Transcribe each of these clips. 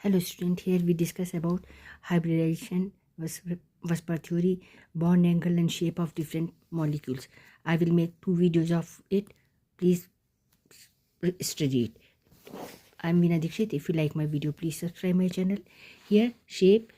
Hello student, here we discuss about hybridization, Vespers theory, bond angle and shape of different molecules. I will make 2 videos of it. Please study it. I'm Veena Dixit. If you like my video, please subscribe my channel. Here shape,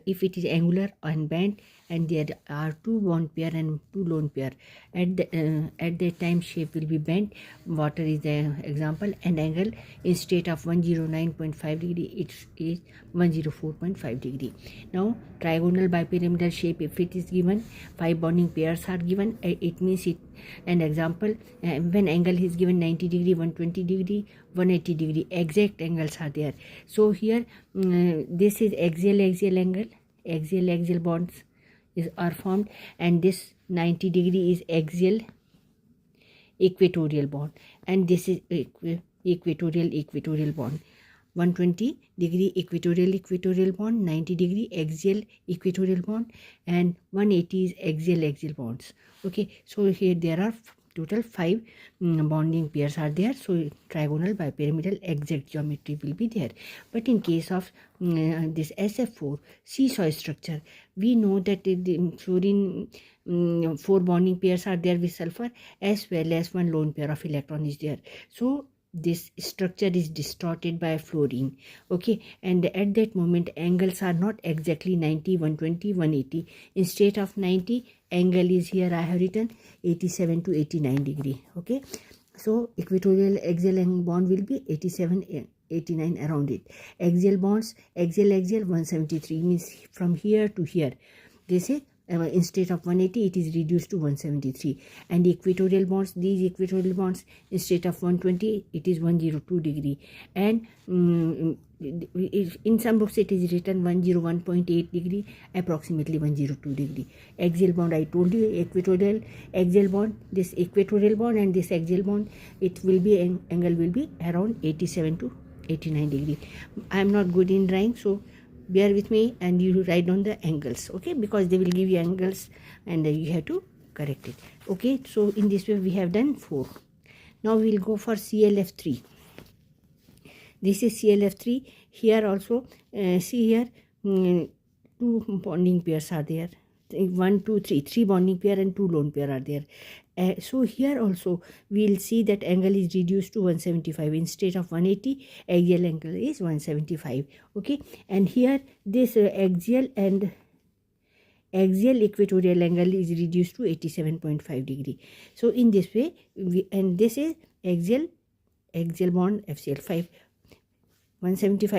if it is angular and bent, and there are 2 bond pair and 2 lone pair, at that time shape will be bent. Water is the example, and angle instead of 109.5 degree it is 104.5 degree. Now trigonal bipyramidal shape, if it is given, 5 bonding pairs are given, it means it an example when angle is given 90 degree, 120 degree, 180 degree, exact angles are there. So here this is axial angle, axial bonds are formed, and this 90 degree is axial equatorial bond, and this is equatorial bond. 120 degree equatorial bond, 90 degree axial equatorial bond, and 180 is axial bonds. Okay, so here there are total 5 bonding pairs are there. So trigonal bipyramidal exact geometry will be there. But in case of this SF4 seesaw structure, we know that the fluorine 4 bonding pairs are there with sulfur, as well as 1 lone pair of electron is there. So this structure is distorted by fluorine. Okay, and at that moment angles are not exactly 90, 120, 180. Instead of 90, angle is here I have written 87 to 89 degree. Okay, so equatorial axial bond will be 87, 89 around it. Axial bonds, axial 173, means from here to here. This is instead of 180 it is reduced to 173. And equatorial bonds, these equatorial bonds, instead of 120 it is 102 degree. And in some books it is written 101.8 degree, approximately 102 degree. Axial bond, I told you, equatorial axial bond, this equatorial bond and this axial bond, it will be angle will be around 87 to 89 degree. I am not good in drawing, so bear with me and you write down the angles, okay, because they will give you angles and you have to correct it. Okay, so in this way we have done 4. Now we will go for CLF3. This is CLF3. Here also see here 2 bonding pairs are there. 1, 2, 3 bonding pair and 2 lone pair are there. So here also we will see that angle is reduced to 175. Instead of 180, axial angle is 175. Okay, and here this axial and axial equatorial angle is reduced to 87.5 degree. So in this way and this is axial bond FCl 5, 175